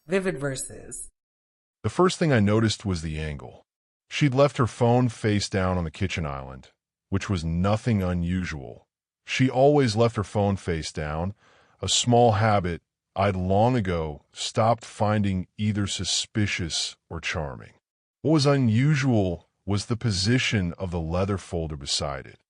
Vivid verses. The first thing I noticed was the angle. She'd left her phone face down on the kitchen island, which was nothing unusual. She always left her phone face down, a small habit I'd long ago stopped finding either suspicious or charming. What was unusual was the position of the leather folder beside it.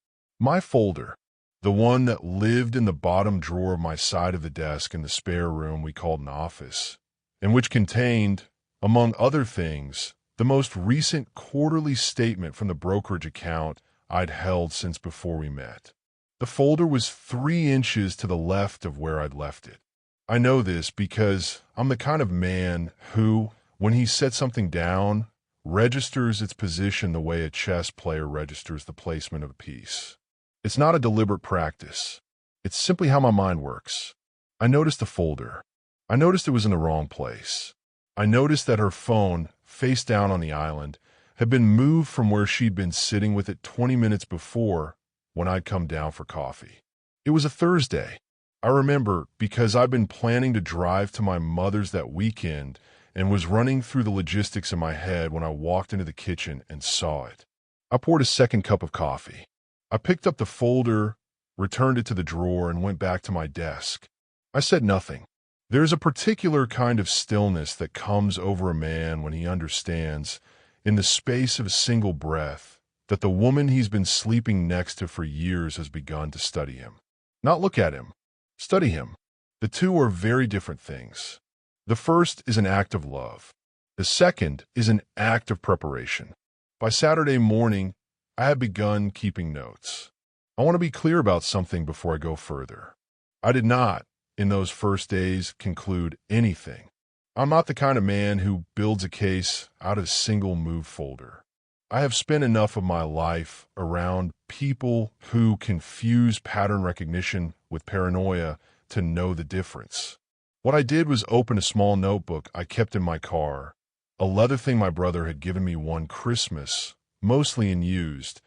My folder, the one that lived in the bottom drawer of my side of the desk in the spare room we called an office, and which contained, among other things, the most recent quarterly statement from the brokerage account I'd held since before we met. The folder was 3 inches to the left of where I'd left it. I know this because I'm the kind of man who, when he sets something down, registers its position the way a chess player registers the placement of a piece. It's not a deliberate practice. It's simply how my mind works. I noticed the folder. I noticed it was in the wrong place. I noticed that her phone, face down on the island, had been moved from where she'd been sitting with it 20 minutes before when I'd come down for coffee. It was a Thursday. I remember because I'd been planning to drive to my mother's that weekend and was running through the logistics in my head when I walked into the kitchen and saw it. I poured a second cup of coffee. I picked up the folder, returned it to the drawer, and went back to my desk. I said nothing. There's a particular kind of stillness that comes over a man when he understands, in the space of a single breath, that the woman he's been sleeping next to for years has begun to study him. Not look at him. Study him. The two are very different things. The first is an act of love. The second is an act of preparation. By Saturday morning, I had begun keeping notes. I want to be clear about something before I go further. I did not, in those first days, conclude anything. I'm not the kind of man who builds a case out of a single move folder. I have spent enough of my life around people who confuse pattern recognition with paranoia to know the difference. What I did was open a small notebook I kept in my car, a leather thing my brother had given me one Christmas, mostly unused,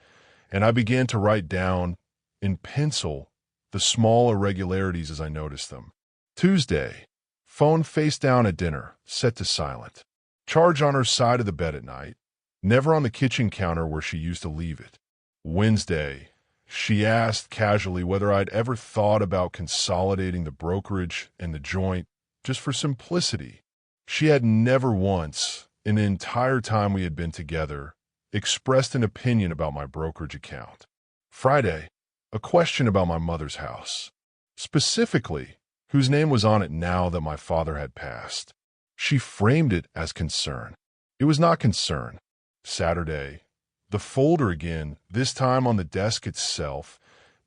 and I began to write down, in pencil, the small irregularities as I noticed them. Tuesday, phone face down at dinner, set to silent. Charge on her side of the bed at night, never on the kitchen counter where she used to leave it. Wednesday, she asked casually whether I'd ever thought about consolidating the brokerage and the joint just for simplicity. She had never once, in the entire time we had been together, expressed an opinion about my brokerage account. Friday, a question about my mother's house, specifically whose name was on it now that my father had passed. She framed it as concern. It was not concern. Saturday, the folder again, this time on the desk itself,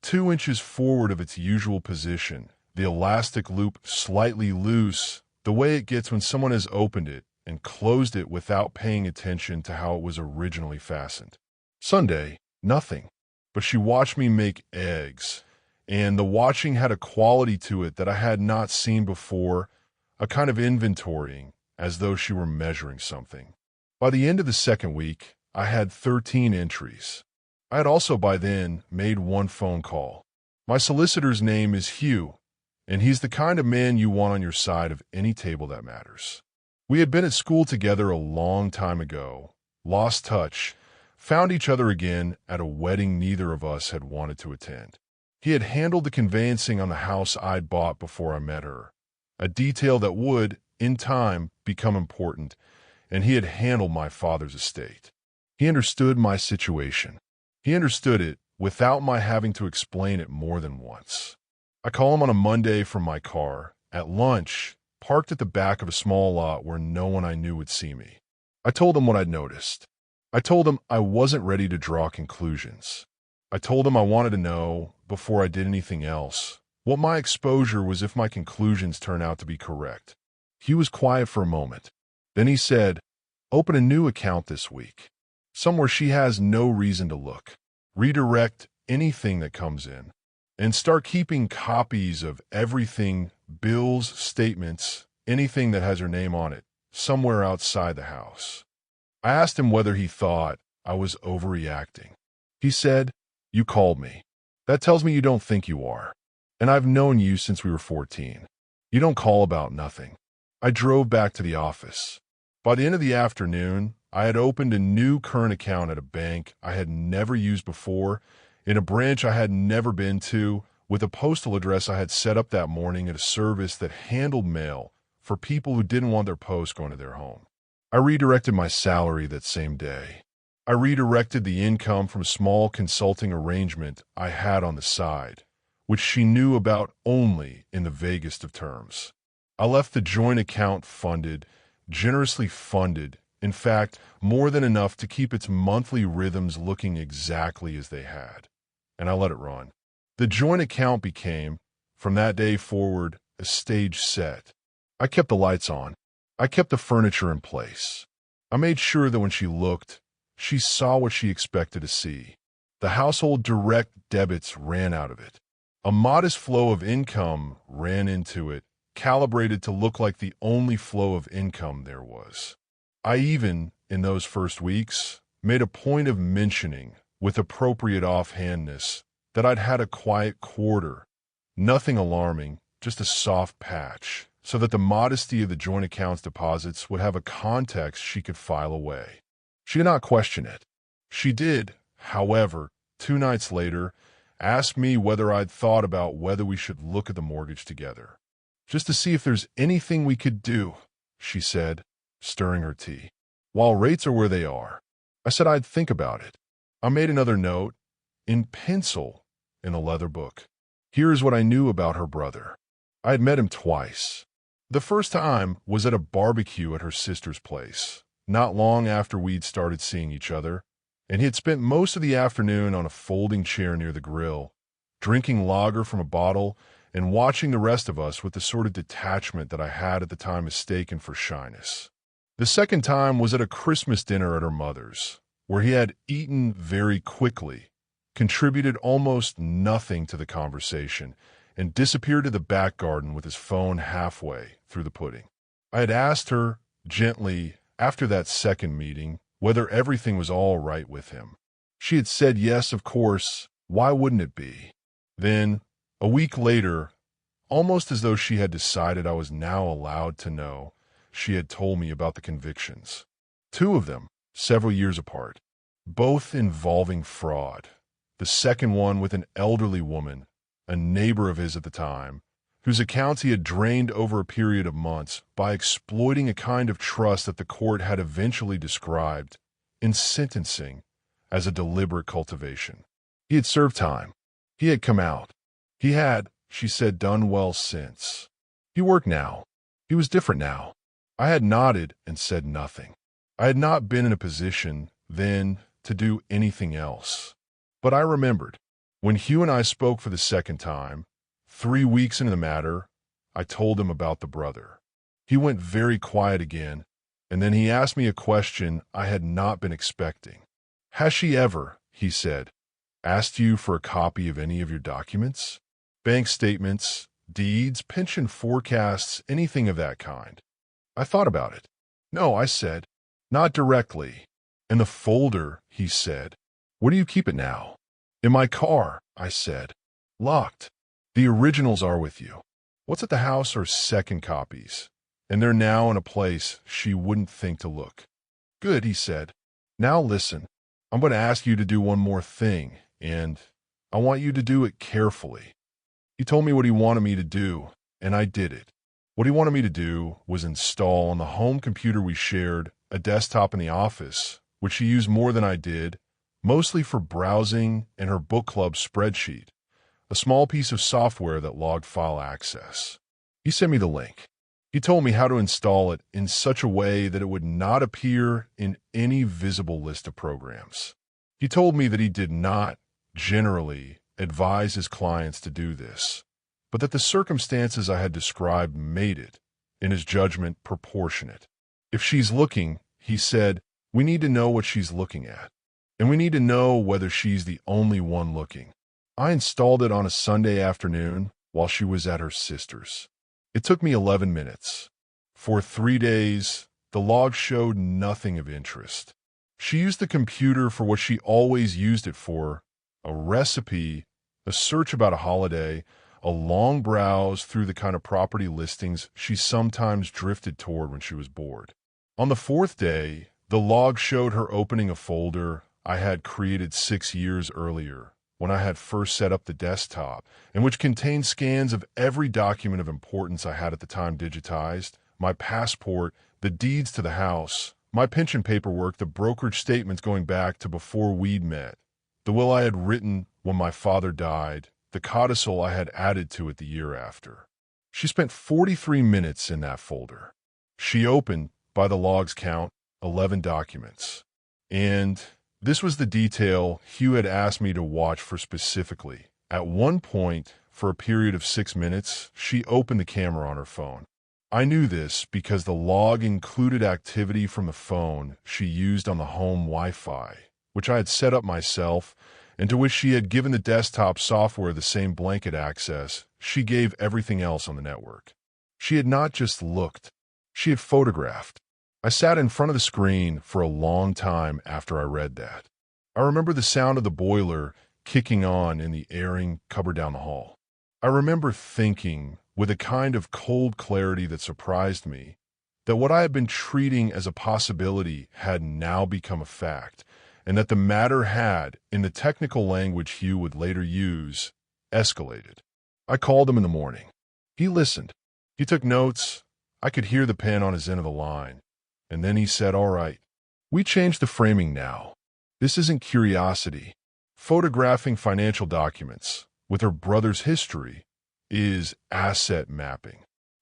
2 inches forward of its usual position, the elastic loop slightly loose, the way it gets when someone has opened it and closed it without paying attention to how it was originally fastened. Sunday, nothing. But she watched me make eggs, and the watching had a quality to it that I had not seen before, a kind of inventorying, as though she were measuring something. By the end of the second week, I had 13 entries. I had also by then made one phone call. My solicitor's name is Hugh, and he's the kind of man you want on your side of any table that matters. We had been at school together a long time ago, lost touch, found each other again at a wedding neither of us had wanted to attend. He had handled the conveyancing on the house I'd bought before I met her, a detail that would, in time, become important, and he had handled my father's estate. He understood my situation. He understood it without my having to explain it more than once. I call him on a Monday from my car, at lunch, parked at the back of a small lot where no one I knew would see me. I told him what I'd noticed. I told him I wasn't ready to draw conclusions. I told him I wanted to know, before I did anything else, what my exposure was if my conclusions turned out to be correct. He was quiet for a moment. Then he said, "Open a new account this week, somewhere she has no reason to look. Redirect anything that comes in, and start keeping copies of everything, bills, statements, anything that has her name on it, somewhere outside the house." I asked him whether he thought I was overreacting. He said, "You called me. That tells me you don't think you are. And I've known you since we were 14. You don't call about nothing. I drove back to the office. By the end of the afternoon, I had opened a new current account at a bank I had never used before, in a branch I had never been to, with a postal address I had set up that morning at a service that handled mail for people who didn't want their post going to their home. I redirected my salary that same day. I redirected the income from a small consulting arrangement I had on the side, which she knew about only in the vaguest of terms. I left the joint account funded, generously funded, in fact, more than enough to keep its monthly rhythms looking exactly as they had. And I let it run. The joint account became, from that day forward, a stage set. I kept the lights on. I kept the furniture in place. I made sure that when she looked, she saw what she expected to see. The household direct debits ran out of it. A modest flow of income ran into it, calibrated to look like the only flow of income there was. I even, in those first weeks, made a point of mentioning, with appropriate offhandness, that I'd had a quiet quarter. Nothing alarming, just a soft patch, so that the modesty of the joint account's deposits would have a context she could file away. She did not question it. She did, however, 2 nights later, ask me whether I'd thought about whether we should look at the mortgage together. Just to see if there's anything we could do, she said, stirring her tea. While rates are where they are, I said I'd think about it. I made another note, in pencil, in a leather book. Here's what I knew about her brother. I had met him twice. The first time was at a barbecue at her sister's place, not long after we'd started seeing each other, and he had spent most of the afternoon on a folding chair near the grill, drinking lager from a bottle and watching the rest of us with the sort of detachment that I had at the time mistaken for shyness. The second time was at a Christmas dinner at her mother's, where he had eaten very quickly, contributed almost nothing to the conversation, and disappeared to the back garden with his phone halfway through the pudding. I had asked her, gently, after that second meeting, whether everything was all right with him. She had said yes, of course. Why wouldn't it be? Then, a week later, almost as though she had decided I was now allowed to know, she had told me about the convictions. 2 of them, several years apart, both involving fraud. The second one with an elderly woman, a neighbor of his at the time, whose accounts he had drained over a period of months by exploiting a kind of trust that the court had eventually described, in sentencing, as a deliberate cultivation. He had served time. He had come out. He had, she said, done well since. He worked now. He was different now. I had nodded and said nothing. I had not been in a position, then, to do anything else. But I remembered, when Hugh and I spoke for the second time, 3 weeks into the matter, I told him about the brother. He went very quiet again, and then he asked me a question I had not been expecting. Has she ever, he said, asked you for a copy of any of your documents? Bank statements, deeds, pension forecasts, anything of that kind. I thought about it. No, I said, not directly. In the folder, he said. Where do you keep it now? In my car, I said. Locked. The originals are with you. What's at the house are second copies, and they're now in a place she wouldn't think to look. Good, he said. Now listen, I'm going to ask you to do one more thing, and I want you to do it carefully. He told me what he wanted me to do, and I did it. What he wanted me to do was install on the home computer we shared a desktop in the office, which she used more than I did, mostly for browsing and her book club spreadsheet, a small piece of software that logged file access. He sent me the link. He told me how to install it in such a way that it would not appear in any visible list of programs. He told me that he did not, generally, advise his clients to do this, but that the circumstances I had described made it, in his judgment, proportionate. If she's looking, he said, we need to know what she's looking at, and we need to know whether she's the only one looking. I installed it on a Sunday afternoon while she was at her sister's. It took me 11 minutes. For 3 days, the log showed nothing of interest. She used the computer for what she always used it for, a recipe, a search about a holiday, a long browse through the kind of property listings she sometimes drifted toward when she was bored. On the fourth day, the log showed her opening a folder I had created 6 years earlier, when I had first set up the desktop, and which contained scans of every document of importance I had at the time digitized: my passport, the deeds to the house, my pension paperwork, the brokerage statements going back to before we'd met, the will I had written when my father died, the codicil I had added to it the year after. She spent 43 minutes in that folder. She opened, by the log's count, 11 documents. And this was the detail Hugh had asked me to watch for specifically. At one point, for a period of 6 minutes, she opened the camera on her phone. I knew this because the log included activity from the phone she used on the home Wi-Fi, which I had set up myself, and to which she had given the desktop software the same blanket access she gave everything else on the network. She had not just looked, she had photographed. I sat in front of the screen for a long time after I read that. I remember the sound of the boiler kicking on in the airing cupboard down the hall. I remember thinking, with a kind of cold clarity that surprised me, that what I had been treating as a possibility had now become a fact, and that the matter had, in the technical language Hugh would later use, escalated. I called him in the morning. He listened. He took notes. I could hear the pen on his end of the line. And then he said, "All right, we changed the framing now. This isn't curiosity. Photographing financial documents with her brother's history is asset mapping.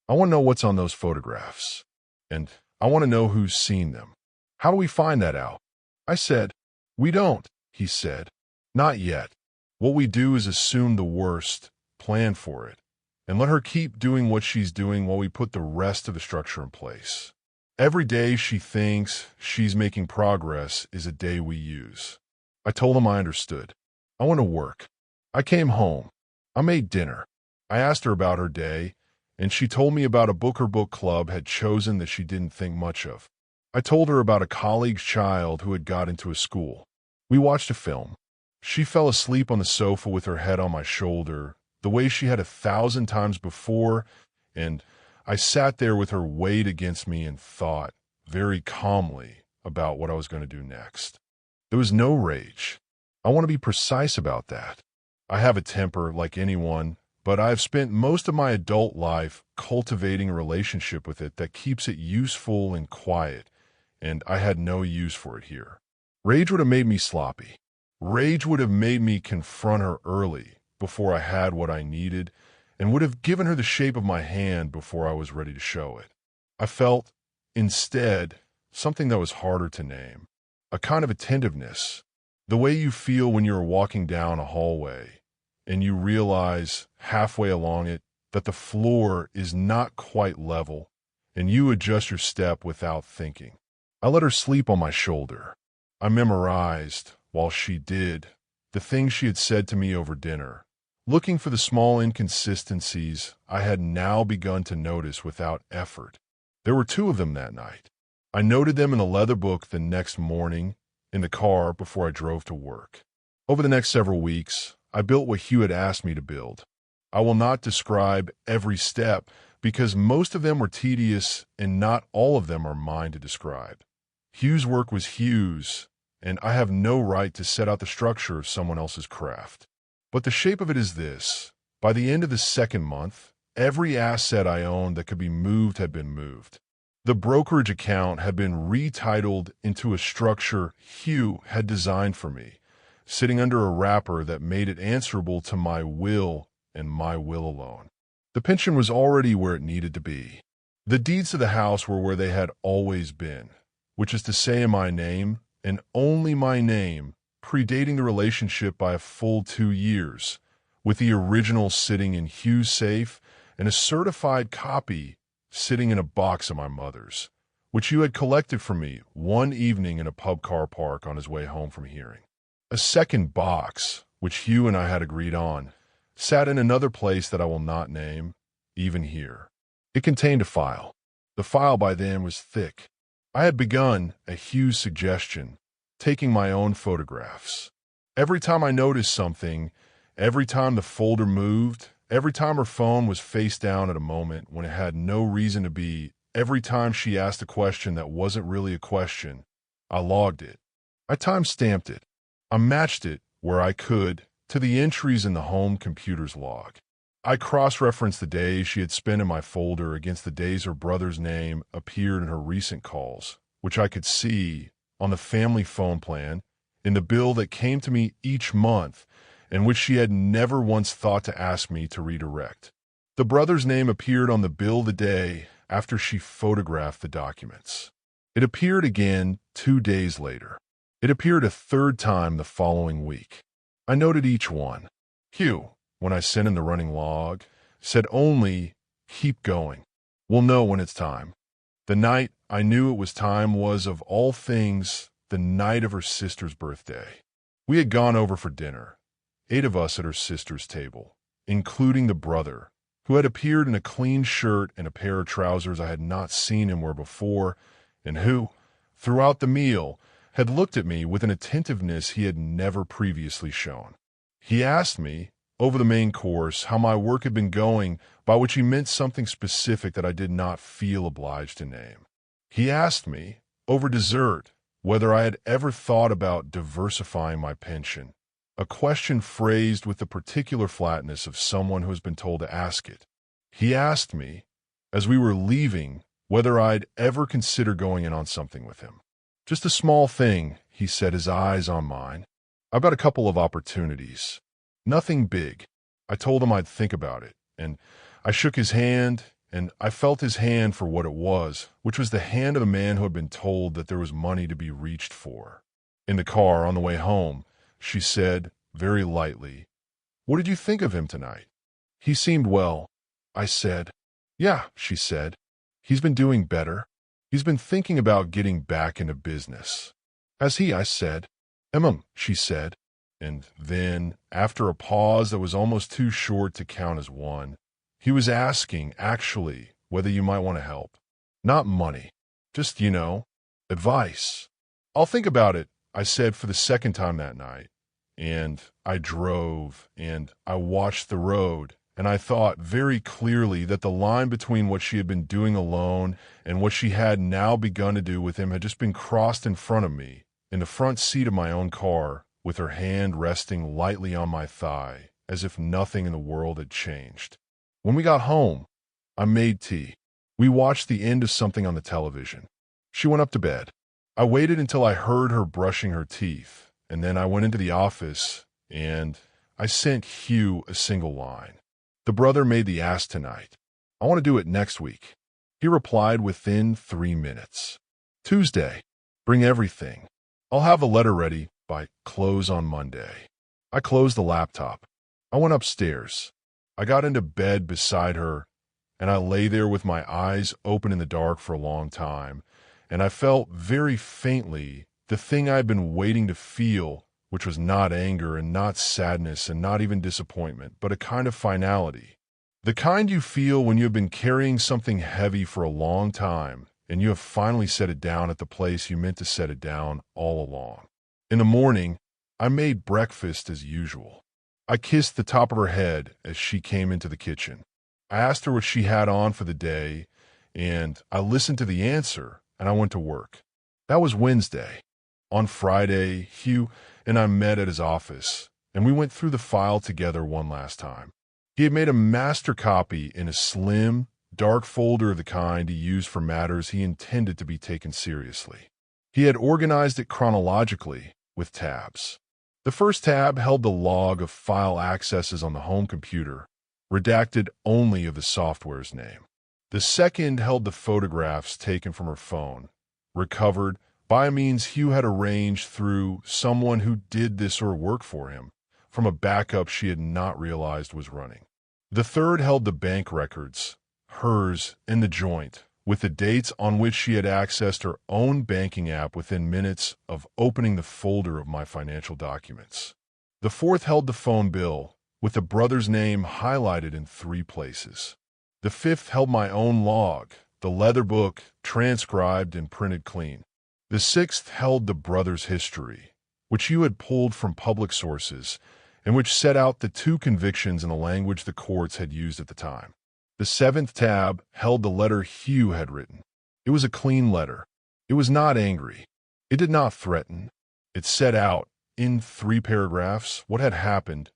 I want to know what's on those photographs. And I want to know who's seen them. How do we find that out?" I said, "We don't," he said. "Not yet. What we do is assume the worst, plan for it, and let her keep doing what she's doing while we put the rest of the structure in place. Every day she thinks she's making progress is a day we use." I told him I understood. I went to work. I came home. I made dinner. I asked her about her day, and she told me about a book her book club had chosen that she didn't think much of. I told her about a colleague's child who had got into a school. We watched a film. She fell asleep on the sofa with her head on my shoulder, the way she had 1,000 times before, and I sat there with her weight against me and thought, very calmly, about what I was going to do next. There was no rage. I want to be precise about that. I have a temper like anyone, but I've spent most of my adult life cultivating a relationship with it that keeps it useful and quiet, and I had no use for it here. Rage would have made me sloppy. Rage would have made me confront her early, before I had what I needed, and would have given her the shape of my hand before I was ready to show it. I felt, instead, something that was harder to name, a kind of attentiveness, the way you feel when you're walking down a hallway, and you realize, halfway along it, that the floor is not quite level, and you adjust your step without thinking. I let her sleep on my shoulder. I memorized, while she did, the things she had said to me over dinner, looking for the small inconsistencies I had now begun to notice without effort. There were 2 of them that night. I noted them in the leather book the next morning, in the car before I drove to work. Over the next several weeks, I built what Hugh had asked me to build. I will not describe every step, because most of them were tedious and not all of them are mine to describe. Hugh's work was Hugh's, and I have no right to set out the structure of someone else's craft. But the shape of it is this. By the end of the 2nd month, every asset I owned that could be moved had been moved. The brokerage account had been retitled into a structure Hugh had designed for me, sitting under a wrapper that made it answerable to my will and my will alone. The pension was already where it needed to be. The deeds to the house were where they had always been, which is to say in my name, and only my name, predating the relationship by a full 2 years, with the original sitting in Hugh's safe and a certified copy sitting in a box of my mother's, which Hugh had collected for me one evening in a pub car park on his way home from hearing. A second box, which Hugh and I had agreed on, sat in another place that I will not name, even here. It contained a file. The file by then was thick. I had begun, at Hugh's suggestion, taking my own photographs. Every time I noticed something, every time the folder moved, Every time her phone was face down at a moment when it had no reason to be, every time she asked a question that wasn't really a question, I logged it. I time-stamped it. I matched it, where I could, to the entries in the home computer's log. I cross-referenced the days she had spent in my folder against the days her brother's name appeared in her recent calls, which I could see on the family phone plan, in the bill that came to me each month, and which she had never once thought to ask me to redirect. The brother's name appeared on the bill the day after she photographed the documents. It appeared again 2 days later. It appeared a third time the following week. I noted each one. Hugh, when I sent in the running log, said only, "Keep going. We'll know when it's time." The night I knew it was time was, of all things, the night of her sister's birthday. We had gone over for dinner, 8 of us at her sister's table, including the brother, who had appeared in a clean shirt and a pair of trousers I had not seen him wear before, and who, throughout the meal, had looked at me with an attentiveness he had never previously shown. He asked me, over the main course, how my work had been going, by which he meant something specific that I did not feel obliged to name. He asked me, over dessert, whether I had ever thought about diversifying my pension, a question phrased with the particular flatness of someone who has been told to ask it. He asked me, as we were leaving, whether I'd ever consider going in on something with him. Just a small thing, he said, his eyes on mine. I've got a couple of opportunities. Nothing big. I told him I'd think about it, and I shook his hand, and I felt his hand for what it was, which was the hand of a man who had been told that there was money to be reached for. In the car on the way home, she said, very lightly, "What did you think of him tonight?" "He seemed well," I said. "Yeah," she said. "He's been doing better. He's been thinking about getting back into business." "Has he?" I said. She said. And then, after a pause that was almost too short to count as one, he was asking, actually, whether you might want to help. Not money. Just, advice. "I'll think about it," I said for the second time that night. And I drove, and I watched the road, and I thought very clearly that the line between what she had been doing alone and what she had now begun to do with him had just been crossed in front of me, in the front seat of my own car, with her hand resting lightly on my thigh, as if nothing in the world had changed. When we got home, I made tea. We watched the end of something on the television. She went up to bed. I waited until I heard her brushing her teeth, and then I went into the office, and I sent Hugh a single line. "The brother made the ass tonight. I want to do it next week." He replied within 3 minutes. "Tuesday. Bring everything. I'll have a letter ready by close on Monday." I closed the laptop. I went upstairs. I got into bed beside her, and I lay there with my eyes open in the dark for a long time, and I felt very faintly the thing I had been waiting to feel, which was not anger and not sadness and not even disappointment, but a kind of finality. The kind you feel when you have been carrying something heavy for a long time, and you have finally set it down at the place you meant to set it down all along. In the morning, I made breakfast as usual. I kissed the top of her head as she came into the kitchen. I asked her what she had on for the day, and I listened to the answer, and I went to work. That was Wednesday. On Friday, Hugh and I met at his office, and we went through the file together one last time. He had made a master copy in a slim, dark folder of the kind he used for matters he intended to be taken seriously. He had organized it chronologically, with tabs. The first tab held the log of file accesses on the home computer, redacted only of the software's name. The second held the photographs taken from her phone, recovered by means Hugh had arranged through someone who did this or worked for him, from a backup she had not realized was running. The third held the bank records, hers in the joint, with the dates on which she had accessed her own banking app within minutes of opening the folder of my financial documents. The fourth held the phone bill, with the brother's name highlighted in 3 places. The fifth held my own log, the leather book, transcribed and printed clean. The sixth held the brother's history, which you had pulled from public sources, and which set out the 2 convictions in the language the courts had used at the time. The 7th tab held the letter Hugh had written. It was a clean letter. It was not angry. It did not threaten. It set out, in 3 paragraphs, what had happened,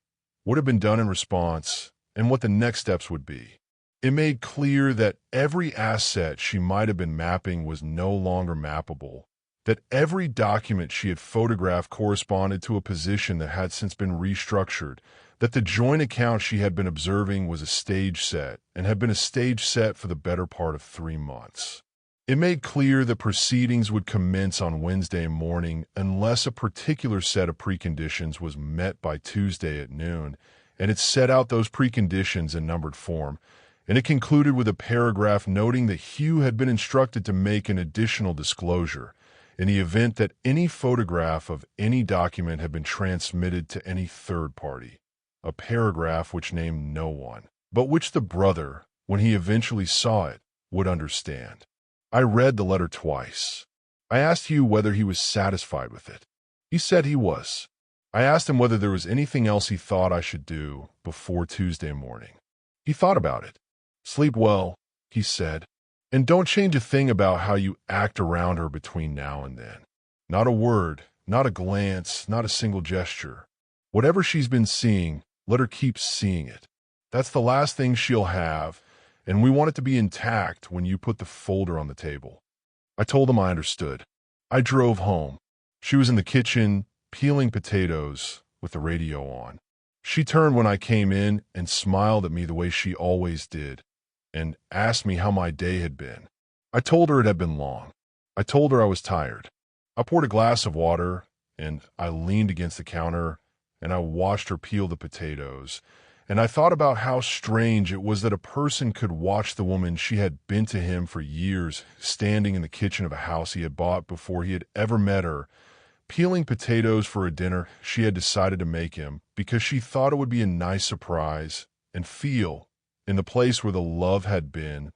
what had been done in response, and what the next steps would be. It made clear that every asset she might have been mapping was no longer mappable, that every document she had photographed corresponded to a position that had since been restructured, that the joint account she had been observing was a stage set and had been a stage set for the better part of 3 months. It made clear that proceedings would commence on Wednesday morning unless a particular set of preconditions was met by Tuesday at noon, and it set out those preconditions in numbered form, and it concluded with a paragraph noting that Hugh had been instructed to make an additional disclosure in the event that any photograph of any document had been transmitted to any third party, a paragraph which named no one, but which the brother, when he eventually saw it, would understand. I read the letter twice. I asked Hugh whether he was satisfied with it. He said he was. I asked him whether there was anything else he thought I should do before Tuesday morning. He thought about it. Sleep well, he said, and don't change a thing about how you act around her between now and then. Not a word, not a glance, not a single gesture. Whatever she's been seeing, let her keep seeing it. That's the last thing she'll have, and we want it to be intact when you put the folder on the table. I told him I understood. I drove home. She was in the kitchen, peeling potatoes, with the radio on. She turned when I came in and smiled at me the way she always did, and asked me how my day had been. I told her it had been long. I told her I was tired. I poured a glass of water, and I leaned against the counter, and I watched her peel the potatoes, and I thought about how strange it was that a person could watch the woman she had been to him for years, standing in the kitchen of a house he had bought before he had ever met her, peeling potatoes for a dinner she had decided to make him because she thought it would be a nice surprise, and feel, in the place where the love had been,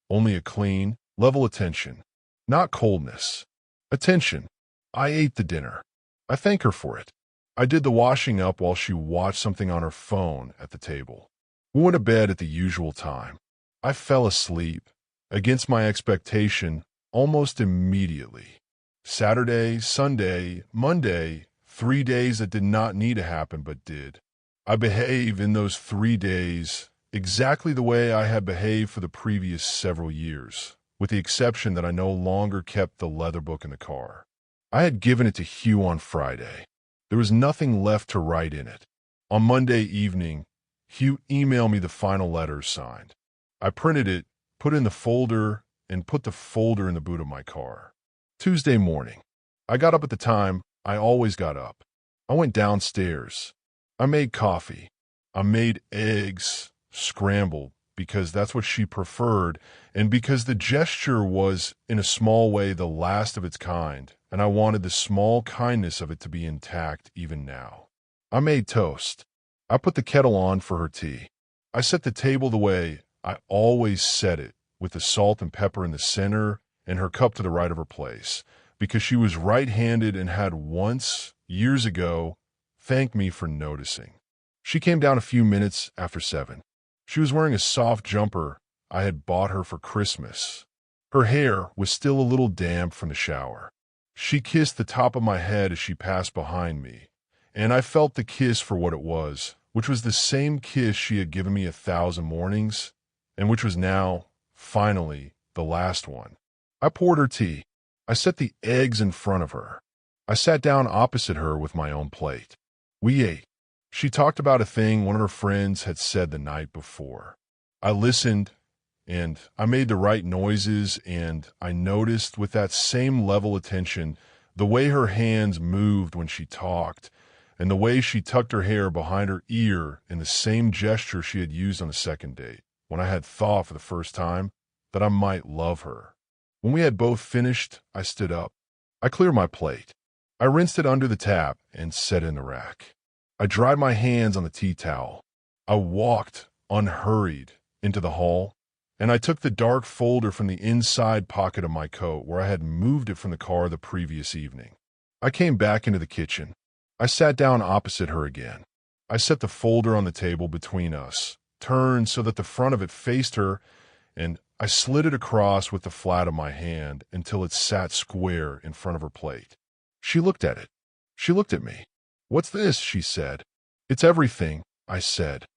only a clean, level attention, not coldness. Attention. I ate the dinner. I thank her for it. I did the washing up while she watched something on her phone at the table. We went to bed at the usual time. I fell asleep, against my expectation, almost immediately. Saturday, Sunday, Monday, 3 days that did not need to happen but did. I behaved in those 3 days exactly the way I had behaved for the previous several years, with the exception that I no longer kept the leather book in the car. I had given it to Hugh on Friday. There was nothing left to write in it. On Monday evening, Hugh emailed me the final letter signed. I printed it, put it in the folder, and put the folder in the boot of my car. Tuesday morning. I got up at the time I always got up. I went downstairs. I made coffee. I made eggs, scrambled, because that's what she preferred, and because the gesture was, in a small way, the last of its kind, and I wanted the small kindness of it to be intact even now. I made toast. I put the kettle on for her tea. I set the table the way I always set it, with the salt and pepper in the center and her cup to the right of her place, because she was right-handed and had once, years ago, thanked me for noticing. She came down a few minutes after 7. She was wearing a soft jumper I had bought her for Christmas. Her hair was still a little damp from the shower. She kissed the top of my head as she passed behind me, and I felt the kiss for what it was, which was the same kiss she had given me 1,000 mornings, and which was now, finally, the last one. I poured her tea. I set the eggs in front of her. I sat down opposite her with my own plate. We ate. She talked about a thing one of her friends had said the night before. I listened, and I made the right noises, and I noticed with that same level attention the way her hands moved when she talked, and the way she tucked her hair behind her ear in the same gesture she had used on the second date, when I had thought for the first time that I might love her. When we had both finished, I stood up. I cleared my plate. I rinsed it under the tap and set it in the rack. I dried my hands on the tea towel. I walked, unhurried, into the hall, and I took the dark folder from the inside pocket of my coat where I had moved it from the car the previous evening. I came back into the kitchen. I sat down opposite her again. I set the folder on the table between us, turned so that the front of it faced her, and I slid it across with the flat of my hand until it sat square in front of her plate. She looked at it. She looked at me. "What's this?" she said. "It's everything," I said.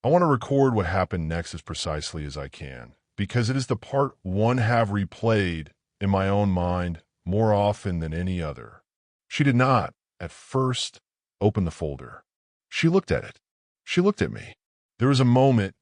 I want to record what happened next as precisely as I can, because it is the part one have replayed in my own mind more often than any other. She did not, at first, open the folder. She looked at it. She looked at me. There was a moment,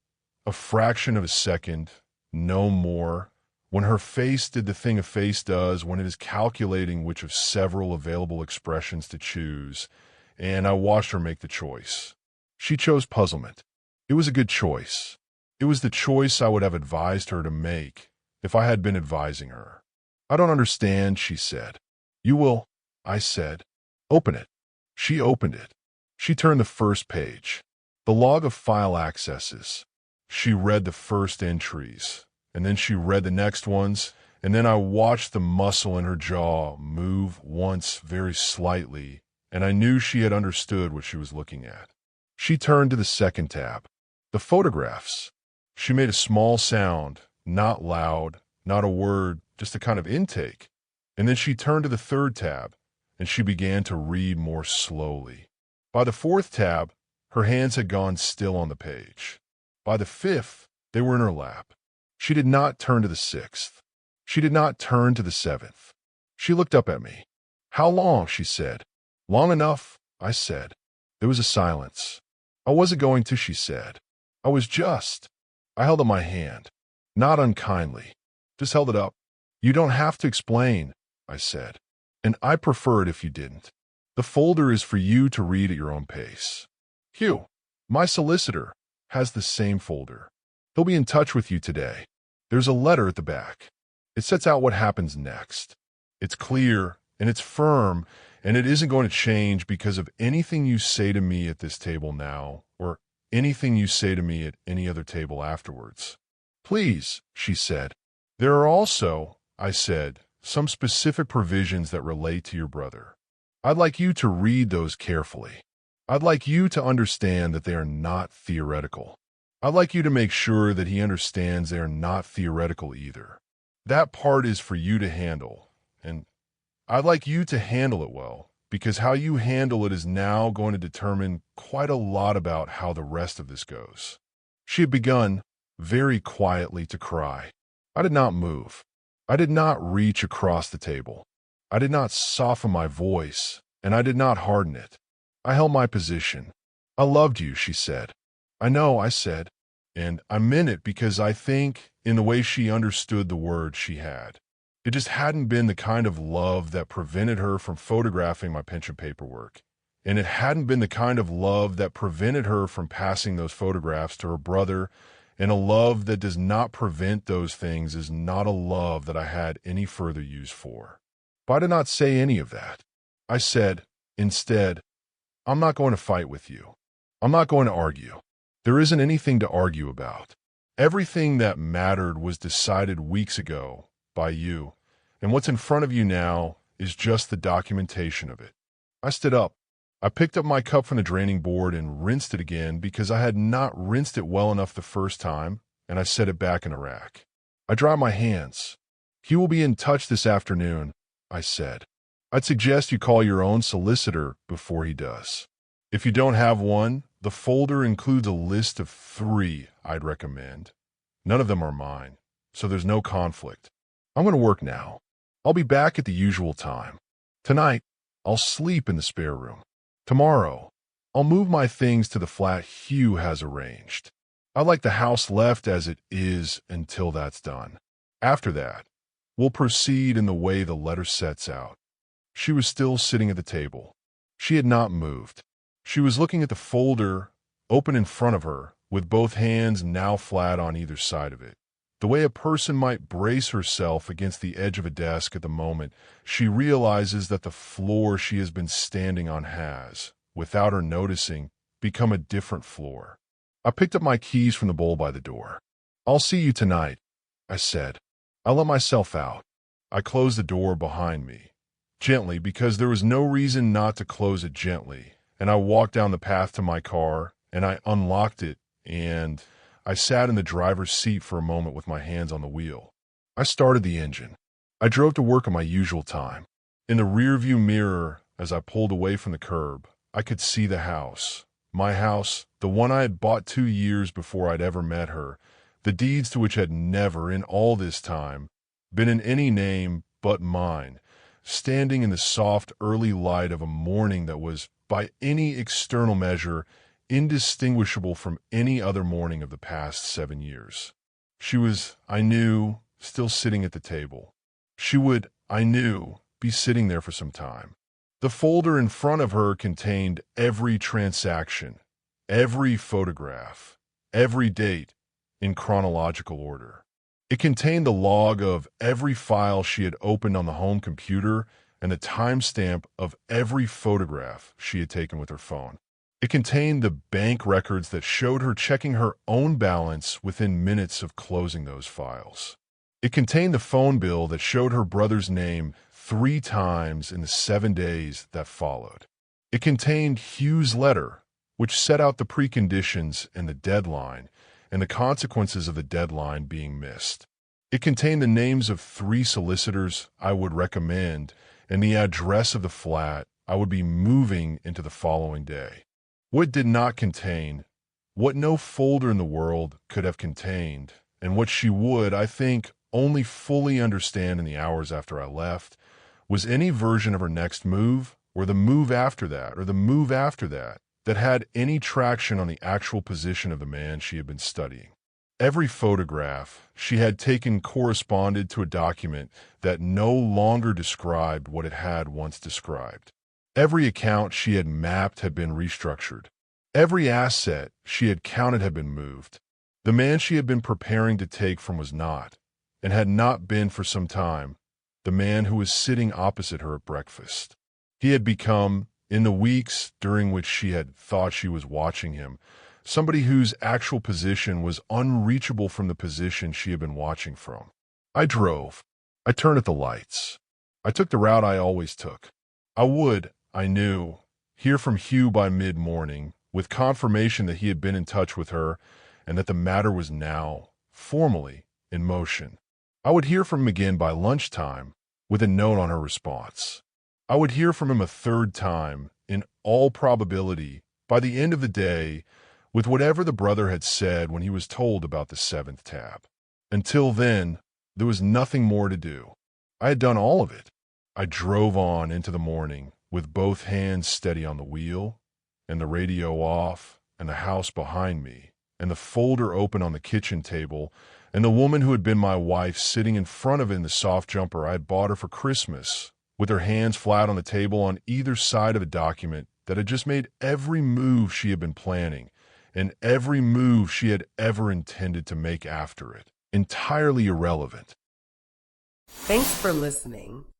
a fraction of a second, no more, when her face did the thing a face does when it is calculating which of several available expressions to choose, and I watched her make the choice. She chose puzzlement. It was a good choice. It was the choice I would have advised her to make if I had been advising her. "I don't understand," she said. "You will," I said. "Open it." She opened it. She turned the first page. The log of file accesses. She read the first entries, and then she read the next ones, and then I watched the muscle in her jaw move once very slightly, and I knew she had understood what she was looking at. She turned to the second tab. The photographs. She made a small sound, not loud, not a word, just a kind of intake. And then she turned to the third tab, and she began to read more slowly. By the fourth tab, her hands had gone still on the page. By the fifth, they were in her lap. She did not turn to the sixth. She did not turn to the seventh. She looked up at me. "How long?" she said. "Long enough," I said. There was a silence. "I wasn't going to," she said. "I was just." I held up my hand. Not unkindly. Just held it up. "You don't have to explain," I said. "And I prefer it if you didn't. The folder is for you to read at your own pace. Hugh, my solicitor, has the same folder. He'll be in touch with you today. There's a letter at the back. It sets out what happens next. It's clear, and it's firm, and it isn't going to change because of anything you say to me at this table now, or anything you say to me at any other table afterwards." "Please," she said. "There are also," I said, "some specific provisions that relate to your brother. I'd like you to read those carefully. I'd like you to understand that they are not theoretical. I'd like you to make sure that he understands they are not theoretical either. That part is for you to handle, and I'd like you to handle it well, because how you handle it is now going to determine quite a lot about how the rest of this goes." She had begun, very quietly, to cry. I did not move. I did not reach across the table. I did not soften my voice, and I did not harden it. I held my position. "I loved you," she said. "I know," I said, and I meant it because I think, in the way she understood the words she had. It just hadn't been the kind of love that prevented her from photographing my pension paperwork, and it hadn't been the kind of love that prevented her from passing those photographs to her brother, and a love that does not prevent those things is not a love that I had any further use for. But I did not say any of that. I said, instead, "I'm not going to fight with you. I'm not going to argue. There isn't anything to argue about. Everything that mattered was decided weeks ago by you, and what's in front of you now is just the documentation of it." I stood up. I picked up my cup from the draining board and rinsed it again because I had not rinsed it well enough the first time, and I set it back in the rack. I dried my hands. "He will be in touch this afternoon," I said. "I'd suggest you call your own solicitor before he does. If you don't have one, the folder includes a list of 3 I'd recommend. None of them are mine, so there's no conflict. I'm going to work now. I'll be back at the usual time. Tonight, I'll sleep in the spare room. Tomorrow, I'll move my things to the flat Hugh has arranged. I'd like the house left as it is until that's done. After that, we'll proceed in the way the letter sets out." She was still sitting at the table. She had not moved. She was looking at the folder open in front of her, with both hands now flat on either side of it. The way a person might brace herself against the edge of a desk at the moment she realizes that the floor she has been standing on has, without her noticing, become a different floor. I picked up my keys from the bowl by the door. "I'll see you tonight," I said. I let myself out. I closed the door behind me. Gently, because there was no reason not to close it gently, and I walked down the path to my car, and I unlocked it, and I sat in the driver's seat for a moment with my hands on the wheel. I started the engine. I drove to work at my usual time. In the rearview mirror, as I pulled away from the curb, I could see the house. My house, the one I had bought 2 years before I'd ever met her, the deeds to which had never, in all this time, been in any name but mine, standing in the soft early light of a morning that was, by any external measure, indistinguishable from any other morning of the past 7 years. She was, I knew, still sitting at the table. She would, I knew, be sitting there for some time. The folder in front of her contained every transaction, every photograph, every date, in chronological order. It contained the log of every file she had opened on the home computer and the timestamp of every photograph she had taken with her phone. It contained the bank records that showed her checking her own balance within minutes of closing those files. It contained the phone bill that showed her brother's name 3 times in the 7 days that followed. It contained Hugh's letter, which set out the preconditions and the deadline, and the consequences of the deadline being missed. It contained the names of 3 solicitors I would recommend and the address of the flat I would be moving into the following day. What it did not contain, what no folder in the world could have contained, and what she would, I think, only fully understand in the hours after I left, was any version of her next move, or the move after that, or the move after that, that had any traction on the actual position of the man she had been studying. Every photograph she had taken corresponded to a document that no longer described what it had once described. Every account she had mapped had been restructured. Every asset she had counted had been moved. The man she had been preparing to take from was not, and had not been for some time, the man who was sitting opposite her at breakfast. He had become, in the weeks during which she had thought she was watching him, somebody whose actual position was unreachable from the position she had been watching from. I drove. I turned at the lights. I took the route I always took. I would, I knew, hear from Hugh by mid-morning, with confirmation that he had been in touch with her and that the matter was now, formally, in motion. I would hear from him again by lunchtime, with a note on her response. I would hear from him a 3rd time, in all probability, by the end of the day, with whatever the brother had said when he was told about the 7th tab. Until then, there was nothing more to do. I had done all of it. I drove on into the morning, with both hands steady on the wheel, and the radio off, and the house behind me, and the folder open on the kitchen table, and the woman who had been my wife sitting in front of it in the soft jumper I had bought her for Christmas, with her hands flat on the table on either side of a document that had just made every move she had been planning, and every move she had ever intended to make after it, entirely irrelevant. Thanks for listening.